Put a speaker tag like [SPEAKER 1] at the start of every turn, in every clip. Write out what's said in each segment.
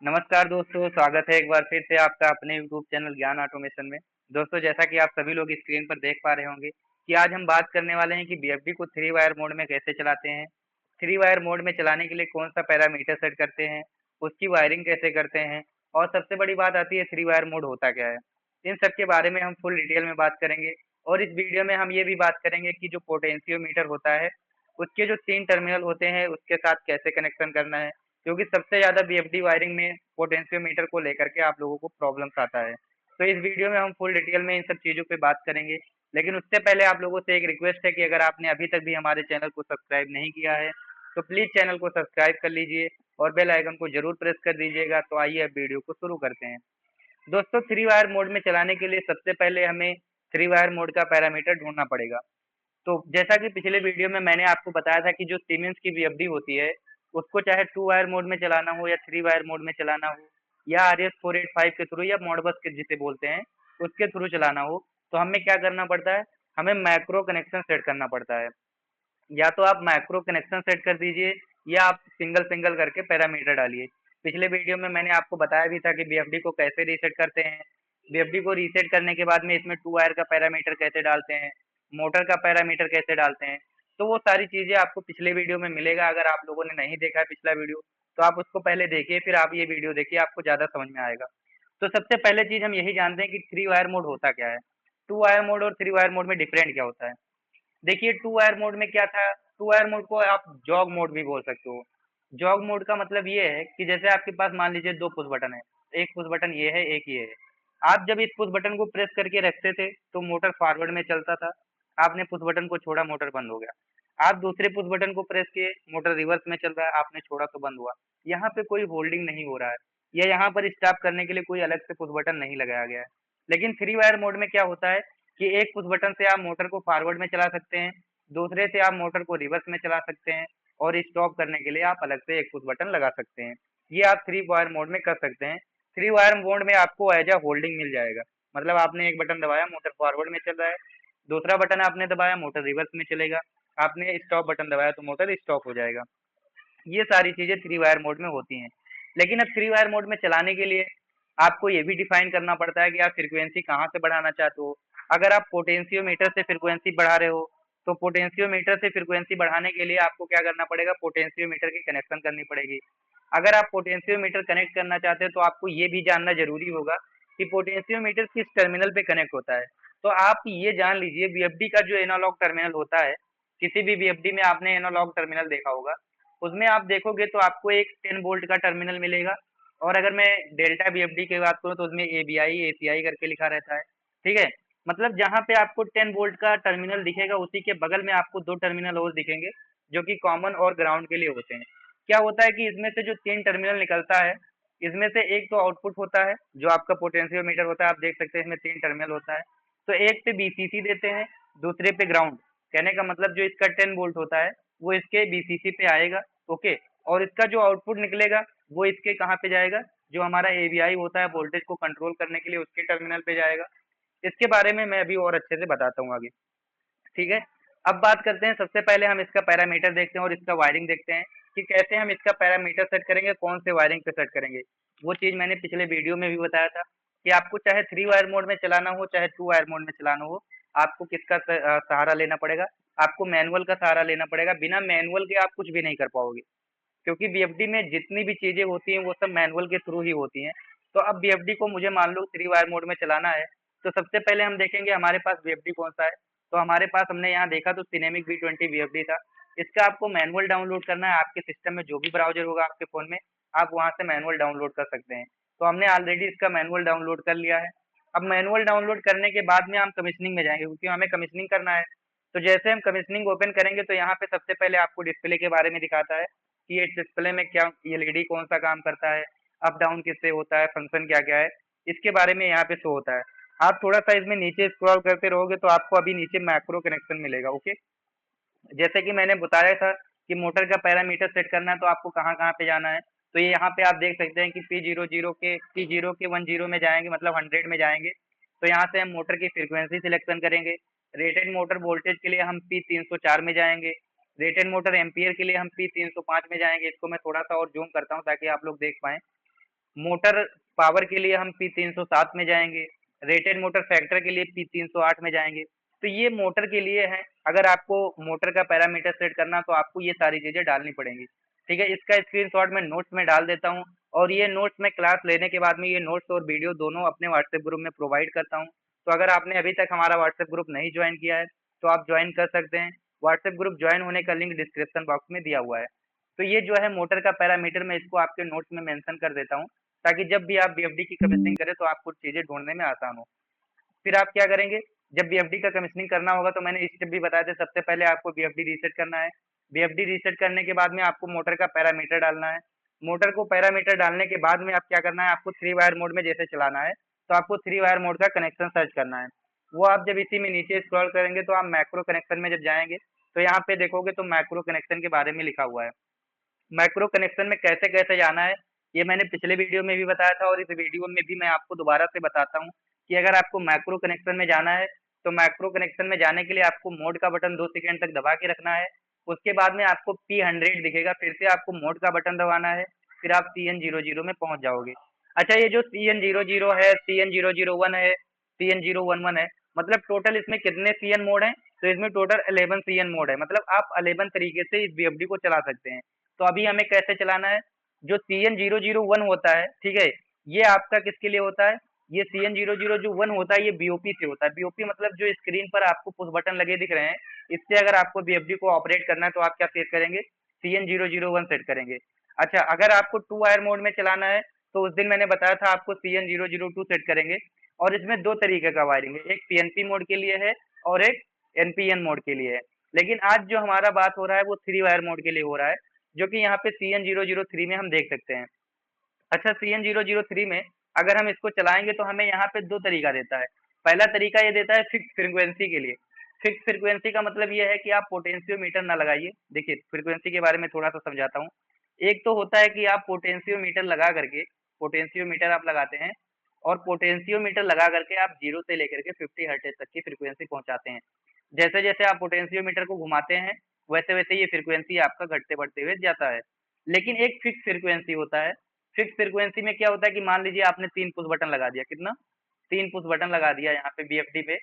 [SPEAKER 1] नमस्कार दोस्तों, स्वागत है एक बार फिर से आपका अपने यूट्यूब चैनल ज्ञान ऑटोमेशन में। दोस्तों, जैसा कि आप सभी लोग स्क्रीन पर देख पा रहे होंगे कि आज हम बात करने वाले हैं कि बीएफडी को थ्री वायर मोड में कैसे चलाते हैं। थ्री वायर मोड में चलाने के लिए कौन सा पैरामीटर सेट करते हैं, उसकी वायरिंग कैसे करते हैं और सबसे बड़ी बात आती है थ्री वायर मोड होता क्या है। इन सब के बारे में हम फुल डिटेल में बात करेंगे और इस वीडियो में हम ये भी बात करेंगे कि जो पोटेंशियोमीटर होता है उसके जो 3 टर्मिनल होते हैं उसके साथ कैसे कनेक्शन करना है, क्योंकि सबसे ज़्यादा बीएफडी वायरिंग में पोटेंशियोमीटर को लेकर के आप लोगों को प्रॉब्लम्स आता है। तो इस वीडियो में हम फुल डिटेल में इन सब चीज़ों पे बात करेंगे। लेकिन उससे पहले आप लोगों से एक रिक्वेस्ट है कि अगर आपने अभी तक भी हमारे चैनल को सब्सक्राइब नहीं किया है तो प्लीज़ चैनल को सब्सक्राइब कर लीजिए और बेल आइकन को ज़रूर प्रेस कर दीजिएगा। तो आइए अब वीडियो को शुरू करते हैं। दोस्तों, थ्री वायर मोड में चलाने के लिए सबसे पहले हमें थ्री वायर मोड का पैरामीटर ढूंढना पड़ेगा। तो जैसा कि पिछले वीडियो में मैंने आपको बताया था कि जो सीमेंस की वीएफडी होती है उसको चाहे टू वायर मोड में चलाना हो या थ्री वायर मोड में चलाना हो या RS-485 के थ्रू या मॉडबस के जिसे बोलते हैं उसके थ्रू चलाना हो, तो हमें क्या करना पड़ता है, हमें मैक्रो कनेक्शन सेट करना पड़ता है। या तो आप मैक्रो कनेक्शन सेट कर दीजिए या आप सिंगल सिंगल करके पैरामीटर डालिए। पिछले वीडियो में मैंने आपको बताया भी था कि बीएफडी को कैसे रीसेट करते हैं। बीएफडी को रीसेट करने के बाद में इसमें टू वायर का पैरामीटर कैसे डालते हैं, मोटर का पैरामीटर कैसे डालते हैं। तो वो सारी चीज़ें आपको पिछले वीडियो में मिलेगा। अगर आप लोगों ने नहीं देखा है पिछला वीडियो तो आप उसको पहले देखिए, फिर आप ये वीडियो देखिए, आपको ज़्यादा समझ में आएगा। तो सबसे पहले चीज़ हम यही जानते हैं कि थ्री वायर मोड होता क्या है। टू वायर मोड और थ्री वायर मोड में डिफरेंट क्या होता है। देखिए, टू वायर मोड में क्या था, टू वायर मोड को आप जॉग मोड भी बोल सकते हो। जॉग मोड का मतलब ये है कि जैसे आपके पास मान लीजिए दो पुश बटन है, एक पुश बटन ये है, एक ये है। आप जब इस पुश बटन को प्रेस करके रखते थे तो मोटर फॉरवर्ड में चलता था। आपने पुश बटन को छोड़ा, मोटर बंद हो गया। आप दूसरे पुश बटन को प्रेस किए, मोटर रिवर्स में चल रहा है, आपने छोड़ा तो बंद हुआ। यहाँ पे कोई होल्डिंग नहीं हो रहा है या यहाँ पर स्टॉप करने के लिए कोई अलग से पुश बटन नहीं लगाया गया है। लेकिन थ्री वायर मोड में क्या होता है कि एक पुश बटन से आप मोटर को फॉरवर्ड में चला सकते हैं, दूसरे से आप मोटर को रिवर्स में चला सकते हैं और स्टॉप करने के लिए आप अलग से एक पुश बटन लगा सकते हैं। ये आप थ्री वायर मोड में कर सकते हैं। थ्री वायर मोड में आपको एज अ होल्डिंग मिल जाएगा। मतलब आपने एक बटन दबाया, मोटर फॉरवर्ड में चल रहा है, दूसरा बटन आपने दबाया, मोटर रिवर्स में चलेगा, आपने स्टॉप बटन दबाया तो मोटर स्टॉप हो जाएगा। ये सारी चीजें थ्री वायर मोड में होती हैं। लेकिन अब थ्री वायर मोड में चलाने के लिए आपको ये भी डिफाइन करना पड़ता है कि आप फ्रीक्वेंसी कहाँ से बढ़ाना चाहते हो। अगर आप पोटेंशियोमीटर से फ्रीक्वेंसी बढ़ा रहे हो तो पोटेंशियोमीटर से फ्रीक्वेंसी बढ़ाने के लिए आपको क्या करना पड़ेगा, पोटेंशियोमीटर की कनेक्शन करनी पड़ेगी। अगर आप पोटेंशियोमीटर कनेक्ट करना चाहते हैं तो आपको ये भी जानना जरूरी होगा कि पोटेंशियोमीटर किस टर्मिनल पे कनेक्ट होता है। तो आप ये जान लीजिए, बीएफडी का जो एनालॉग टर्मिनल होता है, किसी भी बीएफडी में आपने एनालॉग टर्मिनल देखा होगा, उसमें आप देखोगे तो आपको एक 10 वोल्ट का टर्मिनल मिलेगा। और अगर मैं डेल्टा बीएफडी की बात करूँ तो उसमें एबीआई एसीआई करके लिखा रहता है। ठीक है, मतलब जहाँ पे आपको 10 वोल्ट का टर्मिनल दिखेगा उसी के बगल में आपको दो टर्मिनल और दिखेंगे जो कि कॉमन और ग्राउंड के लिए होते हैं। क्या होता है कि इसमें से जो तीन टर्मिनल निकलता है, इसमें से एक तो आउटपुट होता है जो आपका पोटेंशियोमीटर होता है। आप देख सकते हैं इसमें तीन टर्मिनल होता है। तो एक पे बीसीसी देते हैं, दूसरे पे ग्राउंड। कहने का मतलब जो इसका 10 वोल्ट होता है वो इसके बीसीसी पे आएगा। ओके, और इसका जो आउटपुट निकलेगा वो इसके कहाँ पे जाएगा, जो हमारा एवीआई होता है वोल्टेज को कंट्रोल करने के लिए, उसके टर्मिनल पे जाएगा। इसके बारे में मैं अभी और अच्छे से बताता हूँ आगे। ठीक है, अब बात करते हैं, सबसे पहले हम इसका पैरामीटर देखते हैं और इसका वायरिंग देखते हैं कि कैसे हम इसका पैरामीटर सेट करेंगे, कौन से वायरिंग पे सेट करेंगे। वो चीज़ मैंने पिछले वीडियो में भी बताया था कि आपको चाहे थ्री वायर मोड में चलाना हो चाहे टू वायर मोड में चलाना हो, आपको किसका सहारा लेना पड़ेगा, आपको मैनुअल का सहारा लेना पड़ेगा। बिना मैनुअल के आप कुछ भी नहीं कर पाओगे, क्योंकि बीएफडी में जितनी भी चीजें होती हैं वो सब मैनुअल के थ्रू ही होती हैं। तो अब बीएफडी को मुझे मान लो थ्री वायर मोड में चलाना है, तो सबसे पहले हम देखेंगे हमारे पास बीएफडी कौन सा है। तो हमारे पास, हमने यहाँ देखा तो सिनेमिक V20 बीएफडी था। इसका आपको मैनुअल डाउनलोड करना है। आपके सिस्टम में जो भी ब्राउजर होगा आपके फोन में, आप वहाँ से मैनुअल डाउनलोड कर सकते हैं। तो हमने ऑलरेडी इसका मैनुअल डाउनलोड कर लिया है। अब मैनुअल डाउनलोड करने के बाद में हम कमीशनिंग में जाएंगे, क्योंकि हमें कमीशनिंग करना है। तो जैसे हम कमीशनिंग ओपन करेंगे तो यहाँ पे सबसे पहले आपको डिस्प्ले के बारे में दिखाता है कि ये डिस्प्ले में क्या, ये एलईडी कौन सा काम करता है, अप डाउन किससे होता है, फंक्शन क्या क्या है, इसके बारे में यहाँ पे शो होता है। आप थोड़ा सा इसमें नीचे स्क्रॉल करते रहोगे तो आपको अभी नीचे मैक्रो कनेक्शन मिलेगा। ओके, जैसे कि मैंने बताया था कि मोटर का पैरामीटर सेट करना है तो आपको कहाँ कहाँ पे जाना है। तो ये यहाँ पे आप देख सकते हैं कि P0 के 10 में जाएंगे, मतलब 100 में जाएंगे। तो यहाँ से हम मोटर की फ्रीक्वेंसी सिलेक्शन करेंगे। रेटेड मोटर वोल्टेज के लिए हम P304 में जाएंगे। रेटेड मोटर एम्पियर के लिए हम P305 में जाएंगे। इसको मैं थोड़ा सा और जूम करता हूँ ताकि आप लोग देख पाएं। मोटर पावर के लिए हम P307 में जाएंगे, रेटेड मोटर फैक्टर के लिए P308 में जाएंगे। तो ये मोटर के लिए है। अगर आपको मोटर का पैरामीटर सेट करना तो आपको ये सारी चीजें डालनी पड़ेंगी। ठीक है, इसका स्क्रीनशॉट मैं नोट्स में डाल देता हूँ, और ये नोट्स मैं क्लास लेने के बाद में ये नोट्स और वीडियो दोनों अपने व्हाट्सएप ग्रुप में प्रोवाइड करता हूँ। तो अगर आपने अभी तक हमारा व्हाट्सएप ग्रुप नहीं ज्वाइन किया है तो आप ज्वाइन कर सकते हैं। व्हाट्सएप ग्रुप ज्वाइन होने का लिंक डिस्क्रिप्शन बॉक्स में दिया हुआ है। तो ये जो है मोटर का पैरामीटर, मैं इसको आपके नोट्स में मेंशन कर देता हूँ, ताकि जब भी आप बीएफडी की कमीशनिंग करें तो आपको चीजें ढूंढने में आसान हो। फिर आप क्या करेंगे, जब बीएफडी का कमीशनिंग करना होगा तो मैंने स्टेप भी बताए थे। सबसे पहले आपको बीएफडी रीसेट करना है। बीएफडी रीसेट करने के बाद में आपको मोटर का पैरामीटर डालना है। मोटर को पैरामीटर डालने के बाद में आप क्या करना है, आपको थ्री वायर मोड में जैसे चलाना है तो आपको थ्री वायर मोड का कनेक्शन सर्च करना है। वो आप जब इसी में नीचे स्क्रॉल करेंगे तो आप मैक्रो कनेक्शन में जब जाएंगे तो यहाँ पे देखोगे तो मैक्रो कनेक्शन के बारे में लिखा हुआ है। मैक्रो कनेक्शन में कैसे कैसे जाना है ये मैंने पिछले वीडियो में भी बताया था, और इस वीडियो में भी मैं आपको दोबारा से बताता हूँ कि अगर आपको मैक्रो कनेक्शन में जाना है तो मैक्रो कनेक्शन में जाने के लिए आपको मोड का बटन 2 सेकंड तक दबा के रखना है। उसके बाद में आपको P100 दिखेगा, फिर से आपको मोड का बटन दबाना है, फिर आप CN00 में पहुंच जाओगे। अच्छा, ये जो CN00 है, CN001 है, CN011 है, मतलब टोटल इसमें कितने CN मोड हैं? तो इसमें टोटल 11 CN मोड है, मतलब आप 11 तरीके से इस बीएफडी को चला सकते हैं। तो अभी हमें कैसे चलाना है, जो CN001 होता है, ठीक है, ये आपका किसके लिए होता है? ये CN001 होता है, ये बीओपी से होता है। बीओपी मतलब जो स्क्रीन पर आपको पुश बटन लगे दिख रहे हैं, इससे अगर आपको बीएफडी को ऑपरेट करना है तो आप क्या सेट करेंगे, CN001 सेट करेंगे। अच्छा, अगर आपको टू वायर मोड में चलाना है तो उस दिन मैंने बताया था आपको CN002 सेट करेंगे। और इसमें दो तरीके का वायरिंग है, एक पीएनपी मोड के लिए है और एक एनपीएन मोड के लिए है। लेकिन आज जो हमारा बात हो रहा है वो थ्री वायर मोड के लिए हो रहा है, जो कि यहाँ पे CN003 में हम देख सकते हैं। अच्छा, CN003 में अगर हम इसको चलाएंगे तो हमें यहाँ पे दो तरीका देता है। पहला तरीका ये देता है फिक्स फ्रीक्वेंसी के लिए। फिक्स फ्रीक्वेंसी का मतलब ये है कि आप पोटेंशियोमीटर ना लगाइए। देखिए, फ्रीक्वेंसी के बारे में थोड़ा सा समझाता हूँ। एक तो होता है कि आप पोटेंशियोमीटर लगा करके, पोटेंशियोमीटर आप लगाते हैं, और पोटेंशियोमीटर लगा करके आप 0 से लेकर के 50 हर्ट्ज तक की फ्रीक्वेंसी पहुंचाते हैं। जैसे जैसे आप पोटेंशियोमीटर को घुमाते हैं वैसे वैसे ये फ्रीक्वेंसी आपका घटते बढ़ते हुए जाता है। लेकिन एक फिक्स फ्रीक्वेंसी होता है। फिक्स फ्रीक्वेंसी में क्या होता है कि मान लीजिए आपने 3 पुश बटन लगा दिया, कितना, 3 पुश बटन लगा दिया यहाँ पे बीएफडी पे।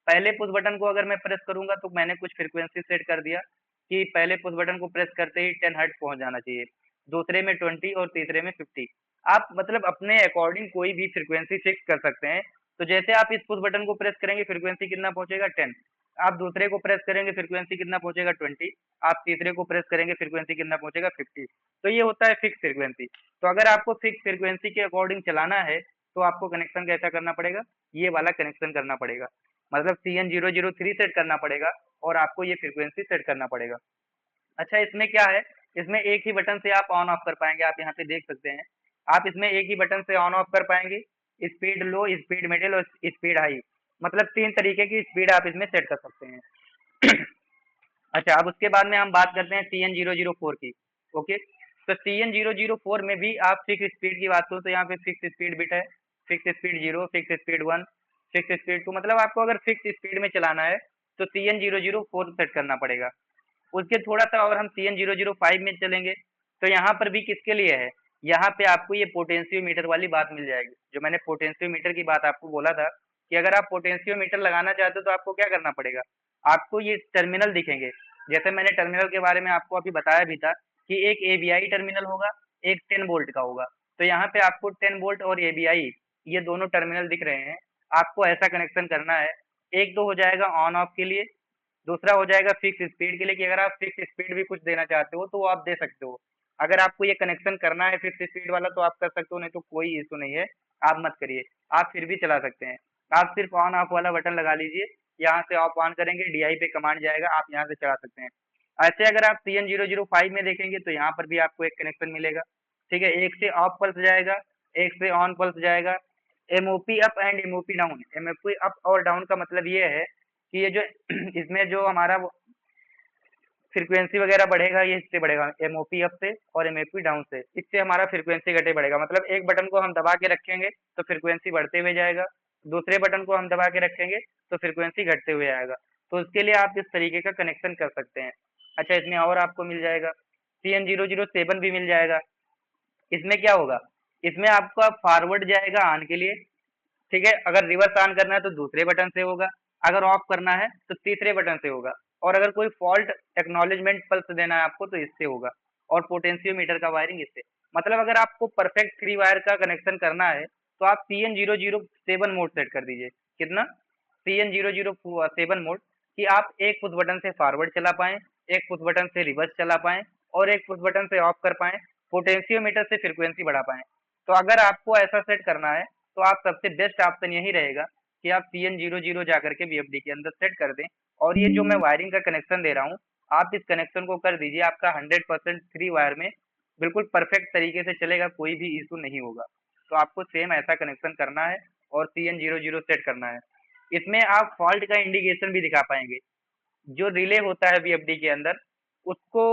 [SPEAKER 1] पहले पुश बटन को अगर मैं प्रेस करूंगा तो मैंने कुछ फ्रीक्वेंसी सेट कर दिया कि पहले पुश बटन को प्रेस करते ही 10 हर्ट्ज पहुंच जाना चाहिए, दूसरे में 20 और तीसरे में 50। आप मतलब अपने अकॉर्डिंग कोई भी फ्रीक्वेंसी फिक्स कर सकते हैं। तो जैसे आप इस पुश बटन को प्रेस करेंगे फ्रीक्वेंसी कितना पहुंचेगा, 10। आप दूसरे को प्रेस करेंगे फ्रीक्वेंसी कितना पहुंचेगा, 20। आप तीसरे को प्रेस करेंगे फ्रीक्वेंसी कितना पहुंचेगा, 50। तो ये होता है फिक्स फ्रीक्वेंसी। तो अगर आपको फिक्स फ्रीक्वेंसी के अकॉर्डिंग चलाना है तो आपको कनेक्शन कैसा करना पड़ेगा, ये वाला कनेक्शन करना पड़ेगा, मतलब CN003 सेट करना पड़ेगा और आपको ये फ्रीक्वेंसी सेट करना पड़ेगा। अच्छा, इसमें क्या है, इसमें एक ही बटन से आप ऑन ऑफ कर पाएंगे। आप यहाँ पे देख सकते हैं, आप इसमें एक ही बटन से ऑन ऑफ कर पाएंगे। स्पीड लो, स्पीड मिडिल और स्पीड हाई, मतलब 3 तरीके की स्पीड आप इसमें सेट कर सकते हैं। अच्छा, अब उसके बाद में हम बात करते हैं CN004 की। ओके, तो CN004 में भी आप फिक्स स्पीड की बात करूँ तो यहाँ पे फिक्स स्पीड बिट है, fix speed 0, fix speed 1, fix speed 2। मतलब आपको अगर फिक्स स्पीड में चलाना है तो CN004 सेट करना पड़ेगा। उसके थोड़ा सा और हम CN005 में चलेंगे तो यहाँ पर भी किसके लिए है, यहाँ पे आपको ये पोटेंशियोमीटर वाली बात मिल जाएगी। जो मैंने पोटेंशियोमीटर की बात आपको बोला था कि अगर आप पोटेंशियोमीटर लगाना चाहते हो तो आपको क्या करना पड़ेगा, आपको ये टर्मिनल दिखेंगे। जैसे मैंने टर्मिनल के बारे में आपको अभी बताया भी था कि एक एबीआई टर्मिनल होगा, एक 10 वोल्ट का होगा। तो यहाँ पे आपको 10 वोल्ट और एबीआई ये दोनों टर्मिनल दिख रहे हैं। आपको ऐसा कनेक्शन करना है। एक तो हो जाएगा ऑन ऑफ के लिए, दूसरा हो जाएगा फिक्स स्पीड के लिए, कि अगर आप फिक्स स्पीड भी कुछ देना चाहते हो तो वो आप दे सकते हो। अगर आपको ये कनेक्शन करना है फिक्स स्पीड वाला तो आप कर सकते हो, नहीं तो कोई इशू नहीं है, आप मत करिए, आप फिर भी चला सकते हैं। आप सिर्फ ऑन ऑफ वाला बटन लगा लीजिए, यहाँ से ऑफ ऑन करेंगे, डीआई पे कमांड जाएगा, आप यहाँ से चला सकते हैं। ऐसे अगर आप CN005 में देखेंगे तो यहाँ पर भी आपको एक कनेक्शन मिलेगा। ठीक है, एक से ऑफ पल्स जाएगा, एक से ऑन पल्स जाएगा। MOP up and MOP down, MOP up और डाउन का मतलब ये है कि ये जो इसमें जो हमारा फ्रीक्वेंसी वगैरह बढ़ेगा ये इससे बढ़ेगा, एमओपी अप से और एमओपी डाउन से, इससे हमारा फ्रीक्वेंसी घटे बढ़ेगा। मतलब एक बटन को हम दबा के रखेंगे तो फ्रीक्वेंसी बढ़ते हुए जाएगा, दूसरे बटन को हम दबा के रखेंगे तो फ्रीक्वेंसी घटते हुए आएगा। तो उसके लिए आप इस तरीके का कनेक्शन कर सकते हैं। अच्छा, इसमें और आपको मिल जाएगा CN007 भी मिल जाएगा। इसमें क्या होगा, इसमें आपका फॉरवर्ड जाएगा ऑन के लिए, ठीक है। अगर रिवर्स ऑन करना है तो दूसरे बटन से होगा, अगर ऑफ करना है तो तीसरे बटन से होगा, और अगर कोई फॉल्ट एक्नॉलेजमेंट पल्स देना है आपको तो इससे होगा, और पोटेंशियोमीटर का वायरिंग इससे। मतलब अगर आपको परफेक्ट थ्री वायर का कनेक्शन करना है तो आप CN007 मोड सेट कर दीजिए। कितना? CN007 मोड, कि आप एक पुश बटन से फॉरवर्ड चला पाएं, एक पुश बटन से रिवर्स चला पाएं, और एक पुश बटन से ऑफ कर पाएं, पोटेंशियोमीटर से फ्रीक्वेंसी बढ़ा पाएं। तो अगर आपको ऐसा सेट करना है तो आप सबसे बेस्ट ऑप्शन यही रहेगा कि आप CN00 जाकर के VFD के अंदर सेट कर दें। और ये जो मैं वायरिंग का कनेक्शन दे रहा हूँ, आप इस कनेक्शन को कर दीजिए, आपका 100% थ्री वायर में बिल्कुल परफेक्ट तरीके से चलेगा, कोई भी इशू नहीं होगा। तो आपको सेम ऐसा कनेक्शन करना है और CN00 सेट करना है। इसमें आप फॉल्ट का इंडिकेशन भी दिखा पाएंगे। जो रिले होता है VFD के अंदर, उसको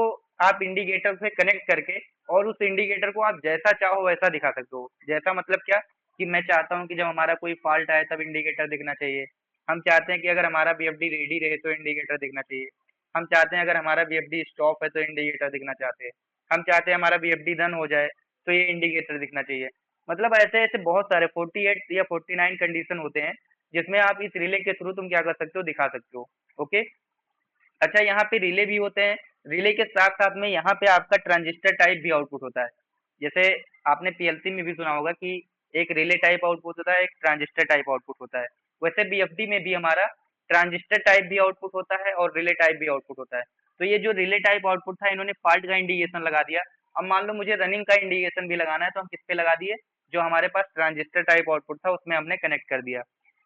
[SPEAKER 1] आप इंडिकेटर से कनेक्ट करके, और उस इंडिकेटर को आप जैसा चाहो वैसा दिखा सकते हो। जैसा मतलब क्या, कि मैं चाहता हूँ कि जब हमारा कोई फॉल्ट आए तब इंडिकेटर दिखना चाहिए। हम चाहते हैं कि अगर हमारा VFD रेडी रहे तो इंडिकेटर दिखना चाहिए। हम चाहते हैं अगर हमारा VFD स्टॉप है तो इंडिकेटर दिखना चाहते हैं। हम चाहते हैं हमारा VFD रन हो जाए तो ये इंडिकेटर दिखना चाहिए। मतलब ऐसे ऐसे बहुत सारे 48 या 49 कंडीशन होते हैं जिसमें आप इस रिले के थ्रू तुम क्या कर सकते हो, दिखा सकते हो। ओके। अच्छा, यहाँ पे रिले भी होते हैं। रिले के साथ साथ में यहाँ पे आपका ट्रांजिस्टर टाइप भी आउटपुट होता है। जैसे आपने PLC में भी सुना होगा कि एक रिले टाइप आउटपुट होता है, एक ट्रांजिस्टर टाइप आउटपुट होता है। वैसे BFD में भी हमारा ट्रांजिस्टर टाइप भी आउटपुट होता है और रिले टाइप भी आउटपुट होता है। तो ये जो रिले टाइप आउटपुट था, इन्होंने फॉल्ट का इंडिकेशन लगा दिया। अब मान लो मुझे रनिंग का इंडिकेशन भी लगाना है, तो हम किस पे लगा दिए, जो हमारे पास ट्रांजिस्टर टाइप आउटपुट था उसमें हमने कनेक्ट कर दिया।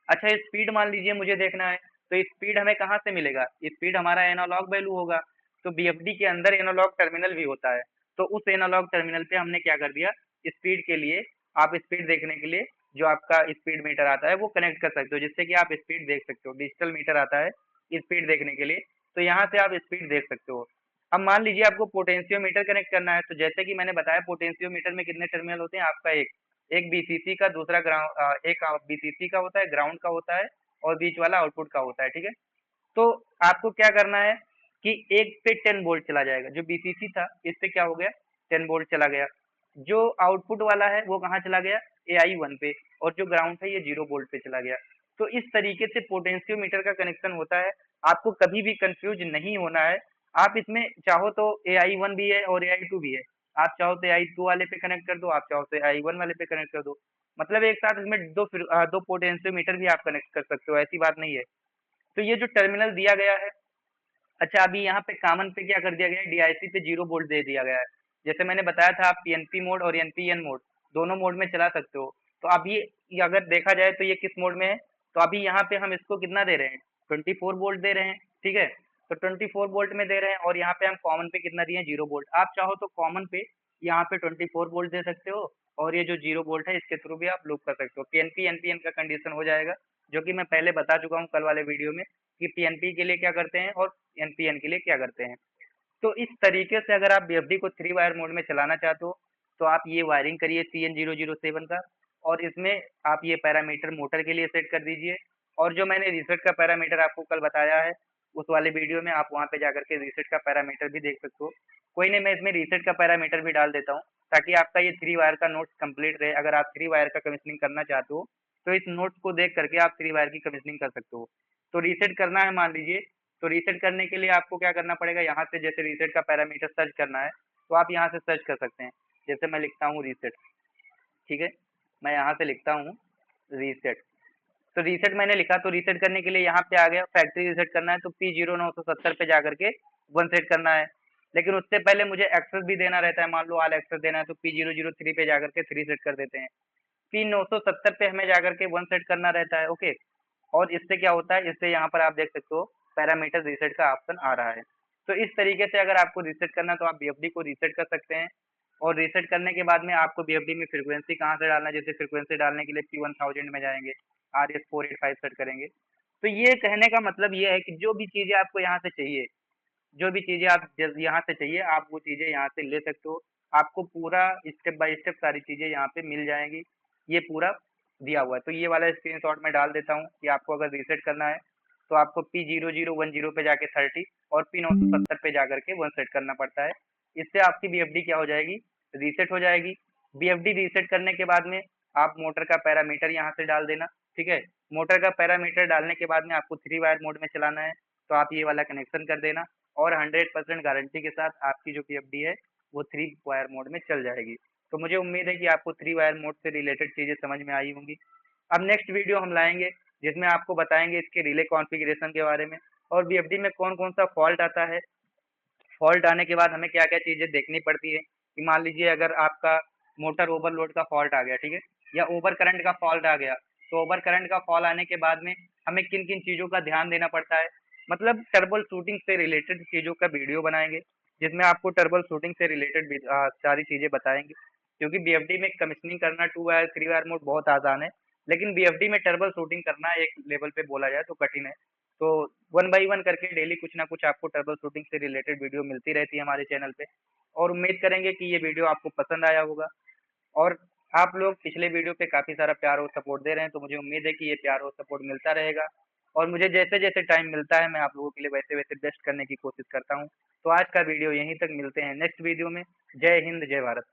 [SPEAKER 1] अच्छा, स्पीड मान लीजिए मुझे देखना है, तो स्पीड हमें कहाँ से मिलेगा, स्पीड हमारा एनालॉग वैल्यू होगा। तो BFD के अंदर एनालॉग टर्मिनल भी होता है। तो उस एनालॉग टर्मिनल पे हमने क्या कर दिया, स्पीड के लिए, आप स्पीड देखने के लिए जो आपका स्पीड मीटर आता है वो कनेक्ट कर सकते हो, जिससे कि आप स्पीड देख सकते हो। डिजिटल मीटर आता है स्पीड देखने के लिए, तो यहाँ से आप स्पीड देख सकते हो। अब मान लीजिए आपको पोटेंशियोमीटर कनेक्ट करना है, तो जैसे कि मैंने बताया पोटेंशियोमीटर में कितने टर्मिनल होते हैं, आपका एक एक BCC का, दूसरा ग्राउंड, एक BCC का होता है, ग्राउंड का होता है, और बीच वाला आउटपुट का होता है, ठीक है। तो आपको क्या करना है कि एक पे 10 वोल्ट चला जाएगा, जो BCC था इस पे क्या हो गया, 10 वोल्ट चला गया। जो आउटपुट वाला है वो कहाँ चला गया, AI1 पे, और जो ग्राउंड है ये 0 वोल्ट पे चला गया। तो इस तरीके से पोटेंशियोमीटर का कनेक्शन होता है। आपको कभी भी कंफ्यूज नहीं होना है। आप इसमें चाहो तो AI1 भी है और AI2 भी है। आप चाहो तो AI2 वाले पे कनेक्ट कर दो, आप चाहो तो AI1 वाले पे कनेक्ट कर दो। मतलब एक साथ इसमें दो पोटेंशियोमीटर भी आप कनेक्ट कर सकते हो, ऐसी बात नहीं है। तो ये जो टर्मिनल दिया गया है, अच्छा अभी यहाँ पे कॉमन पे क्या कर दिया गया है, DIC पे 0 वोल्ट दे दिया गया है। जैसे मैंने बताया था, आप PNP मोड और NPN मोड दोनों मोड में चला सकते हो। तो अभी ये अगर देखा जाए तो ये किस मोड में है, तो अभी यहाँ पे हम इसको कितना दे रहे हैं, 24 वोल्ट दे रहे हैं, ठीक है। तो 24 वोल्ट में दे रहे हैं, और यहाँ पे हम कॉमन पे कितना दिए, 0 वोल्ट। आप चाहो तो कॉमन पे यहाँ पे 24 वोल्ट दे सकते हो, और ये जो 0 वोल्ट है इसके थ्रू भी आप लूप कर सकते हो। PNP NPN का कंडीशन हो जाएगा, जो कि मैं पहले बता चुका हूँ कल वाले वीडियो में, कि PNP के लिए क्या करते हैं और NPN के लिए क्या करते हैं। तो इस तरीके से अगर आप BFD को थ्री वायर मोड में चलाना चाहते हो, तो आप ये वायरिंग करिए CN007 का, और इसमें आप ये पैरामीटर मोटर के लिए सेट कर दीजिए। और जो मैंने रीसेट का पैरामीटर आपको कल बताया है, उस वाले वीडियो में आप वहाँ पे जाकर के रीसेट का पैरामीटर भी देख सकते हो। कोई नहीं, मैं इसमें रीसेट का पैरामीटर भी डाल देता हूँ, ताकि आपका ये थ्री वायर का नोट्स कंप्लीट रहे। अगर आप थ्री वायर का कमिश्निंग करना चाहते हो तो इस नोट्स को देख करके आप थ्री वायर की कमिश्निंग कर सकते हो। तो रीसेट करना है मान लीजिए, तो रीसेट करने के लिए आपको क्या करना पड़ेगा, यहाँ से जैसे रीसेट का पैरामीटर सर्च करना है तो आप यहाँ से सर्च कर सकते हैं। जैसे मैं लिखता हूँ रीसेट, ठीक है, मैं यहाँ से लिखता हूँ रीसेट। तो रीसेट मैंने लिखा, तो रीसेट करने के लिए यहाँ पे आ गया, फैक्ट्री रीसेट करना है तो P0970 पे जा करके वन सेट करना है। लेकिन उससे पहले मुझे एक्सेस भी देना रहता है, मान लो ऑल एक्सेस देना है तो P003 पे जाकर के थ्री सेट कर देते हैं। P970 पे हमें जाकर के वन सेट करना रहता है, ओके। और इससे क्या होता है, इससे यहाँ पर आप देख सकते हो पैरामीटर रीसेट का ऑप्शन आ रहा है। तो इस तरीके से अगर आपको रीसेट करना है तो आप BFD को रीसेट कर सकते हैं। और रीसेट करने के बाद में आपको BFD में फ्रीक्वेंसी कहाँ से डालना है, जैसे फ्रीक्वेंसी डालने के लिए P1000 में जाएंगे, RS485 सेट करेंगे। तो ये कहने का मतलब ये है कि जो भी चीज़ें आपको यहाँ से चाहिए, जो भी चीज़ें आप यहाँ से चाहिए, आप वो चीज़ें यहाँ से ले सकते हो। आपको पूरा स्टेप बाय स्टेप सारी चीज़ें यहाँ पे मिल जाएंगी, ये पूरा दिया हुआ है। तो ये वाला स्क्रीनशॉट मैं डाल देता हूँ कि आपको अगर रीसेट करना है तो आपको P0010 पे जाके 30 और P970 पे जाकर के वन सेट करना पड़ता है। इससे आपकी BFD क्या हो जाएगी, रीसेट हो जाएगी। बीएफडी रीसेट करने के बाद में आप मोटर का पैरामीटर यहाँ से डाल देना। ठीक है, मोटर का पैरामीटर डालने के बाद में आपको 3 वायर मोड में चलाना है, तो आप ये वाला कनेक्शन कर देना और 100% गारंटी के साथ आपकी जो बीएफडी है वो 3 वायर मोड में चल जाएगी। तो मुझे उम्मीद है कि आपको 3 वायर मोड से रिलेटेड चीज़ें समझ में आई होंगी। अब नेक्स्ट वीडियो हम लाएंगे जिसमें आपको बताएंगे इसके रिले कॉन्फ़िगरेशन के बारे में और बीएफडी में कौन कौन सा फॉल्ट आता है। फॉल्ट आने के बाद हमें क्या क्या चीज़ें देखनी पड़ती है कि मान लीजिए अगर आपका मोटर ओवरलोड का फॉल्ट आ गया, ठीक है, या ओवर करंट का फॉल्ट आ गया, तो ओवर करंट का फॉल आने के बाद में हमें किन किन चीज़ों का ध्यान देना पड़ता है। मतलब टर्बल शूटिंग से रिलेटेड चीज़ों का वीडियो बनाएंगे जिसमें आपको टर्बल शूटिंग से रिलेटेड सारी चीज़ें बताएंगे, क्योंकि बीएफडी में कमीशनिंग करना 2 वायर 3 वायर मोड बहुत आसान है, लेकिन बीएफडी में टर्बल शूटिंग करना एक लेवल पे बोला जाए तो कठिन है। तो 1 बाई 1 करके डेली कुछ ना कुछ आपको ट्रबल शूटिंग से रिलेटेड वीडियो मिलती रहती है हमारे चैनल पे, और उम्मीद करेंगे कि ये वीडियो आपको पसंद आया होगा। और आप लोग पिछले वीडियो पे काफ़ी सारा प्यार और सपोर्ट दे रहे हैं, तो मुझे उम्मीद है कि ये प्यार और सपोर्ट मिलता रहेगा और मुझे जैसे जैसे टाइम मिलता है मैं आप लोगों के लिए वैसे वैसे बेस्ट करने की कोशिश करता हूँ। तो आज का वीडियो यहीं तक, मिलते हैं नेक्स्ट वीडियो में। जय हिंद, जय भारत।